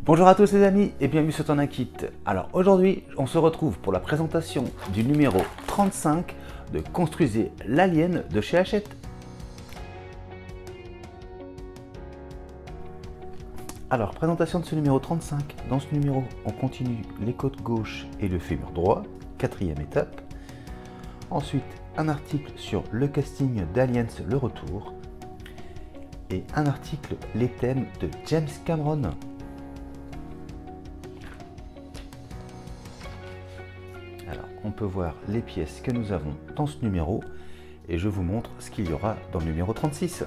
Bonjour à tous les amis et bienvenue sur Ton Kit. Alors aujourd'hui, on se retrouve pour la présentation du numéro 35 de Construisez l'Alien de chez Hachette. Alors, présentation de ce numéro 35. Dans ce numéro, on continue les côtes gauche et le fémur droit, quatrième étape. Ensuite, un article sur le casting d'Aliens le retour. Et un article, les thèmes de James Cameron. Alors, on peut voir les pièces que nous avons dans ce numéro et je vous montre ce qu'il y aura dans le numéro 36.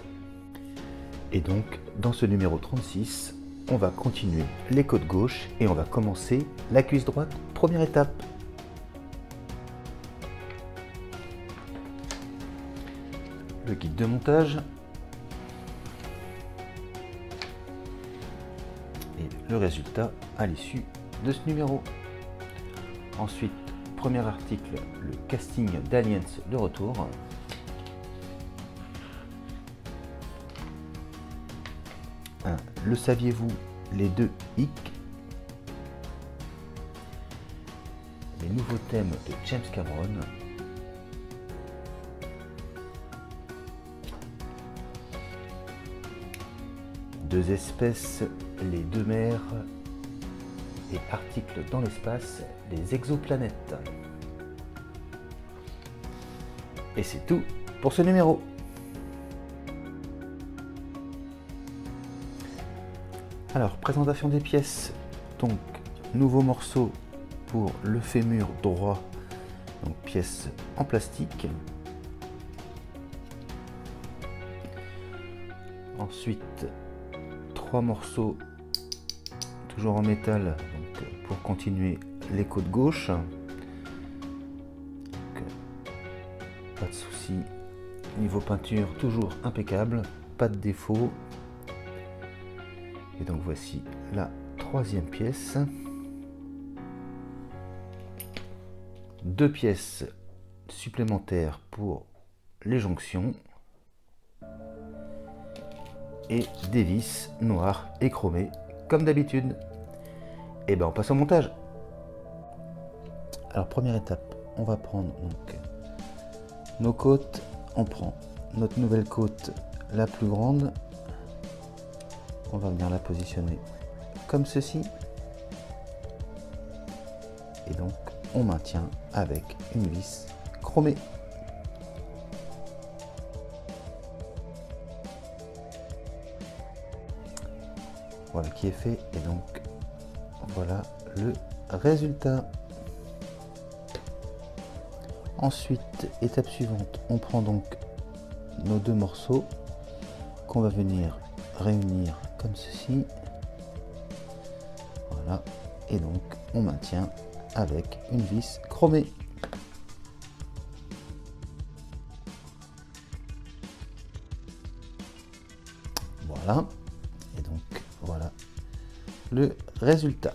Et donc, dans ce numéro 36, on va continuer les côtes gauche et on va commencer la cuisse droite, première étape. Le guide de montage. Et le résultat à l'issue de ce numéro. Ensuite, premier article, le casting d'Aliens de retour. Le saviez-vous, les deux hic. Les nouveaux thèmes de James Cameron. Deux espèces, les deux mers. Et articles dans l'espace, les exoplanètes. Et c'est tout pour ce numéro. Alors, présentation des pièces. Donc, nouveau morceau pour le fémur droit. Donc, pièce en plastique. Ensuite, trois morceaux toujours en métal donc, pour continuer les côtes gauche. Donc, pas de souci. Niveau peinture, toujours impeccable. Pas de défaut. Et donc voici la troisième pièce. Deux pièces supplémentaires pour les jonctions. Et des vis noires et chromées comme d'habitude. Et ben on passe au montage. Alors première étape, on va prendre donc nos côtes. On prend notre nouvelle côte la plus grande. On va venir la positionner comme ceci. Et donc, on maintient avec une vis chromée. Voilà qui est fait. Et donc, voilà le résultat. Ensuite, étape suivante, on prend donc nos deux morceaux qu'on va venir réunir comme ceci. Voilà, et donc on maintient avec une vis chromée. Voilà, et donc voilà le résultat.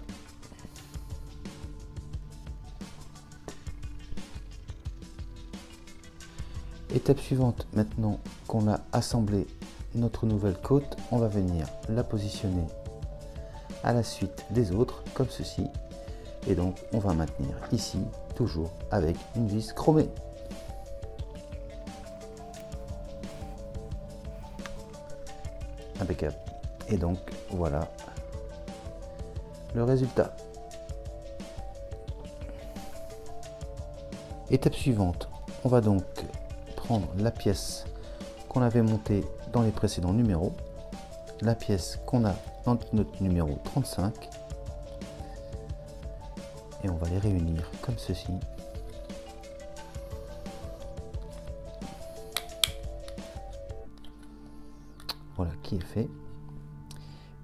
Étape suivante, maintenant qu'on a assemblé notre nouvelle côte, on va venir la positionner à la suite des autres comme ceci, et donc on va maintenir ici toujours avec une vis chromée. Impeccable. Et donc voilà le résultat. Étape suivante, on va donc prendre la pièce qu'on avait montée dans les précédents numéros, la pièce qu'on a dans notre numéro 35, et on va les réunir comme ceci. Voilà qui est fait.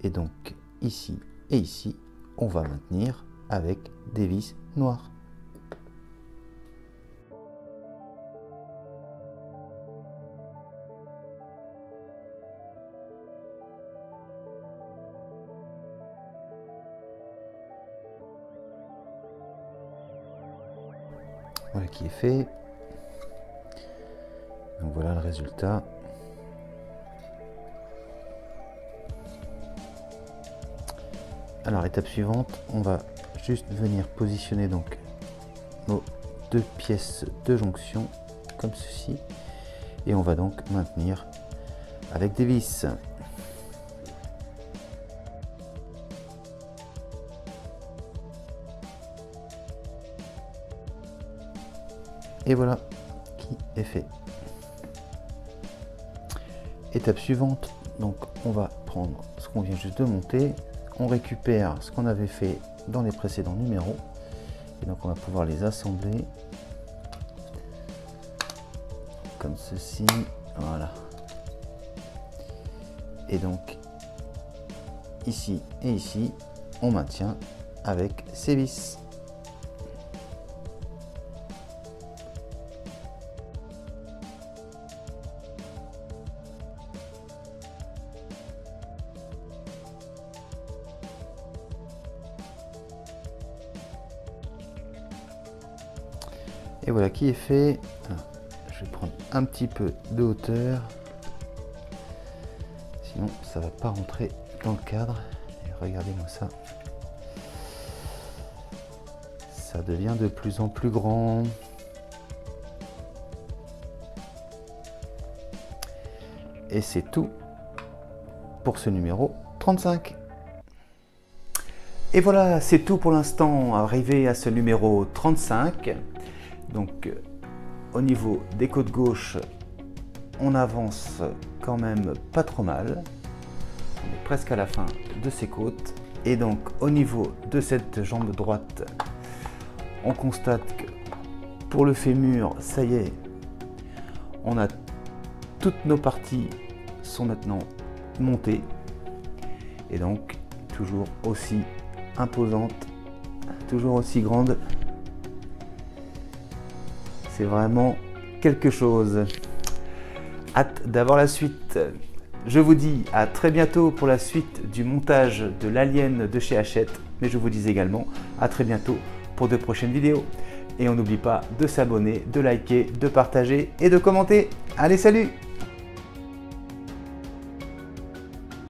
Et donc ici et ici, on va maintenir avec des vis noires. Voilà qui est fait. Donc voilà le résultat. Alors étape suivante, on va juste venir positionner donc nos deux pièces de jonction comme ceci, et on va donc maintenir avec des vis. Et voilà qui est fait. Étape suivante, donc on va prendre ce qu'on vient juste de monter, on récupère ce qu'on avait fait dans les précédents numéros, et donc on va pouvoir les assembler comme ceci, voilà. Et donc ici et ici, on maintient avec ces vis. Et voilà qui est fait. Alors, je vais prendre un petit peu de hauteur, sinon ça va pas rentrer dans le cadre. Et regardez-moi ça, ça devient de plus en plus grand. Et c'est tout pour ce numéro 35. Et voilà, c'est tout pour l'instant, arrivé à ce numéro 35. Donc au niveau des côtes gauches, on avance quand même pas trop mal. On est presque à la fin de ces côtes. Et donc au niveau de cette jambe droite, on constate que pour le fémur, ça y est, on a toutes nos parties sont maintenant montées. Et donc toujours aussi imposante, toujours aussi grande. C'est vraiment quelque chose. Hâte d'avoir la suite. Je vous dis à très bientôt pour la suite du montage de l'Alien de chez Hachette. Mais je vous dis également à très bientôt pour de prochaines vidéos. Et on n'oublie pas de s'abonner, de liker, de partager et de commenter. Allez, salut!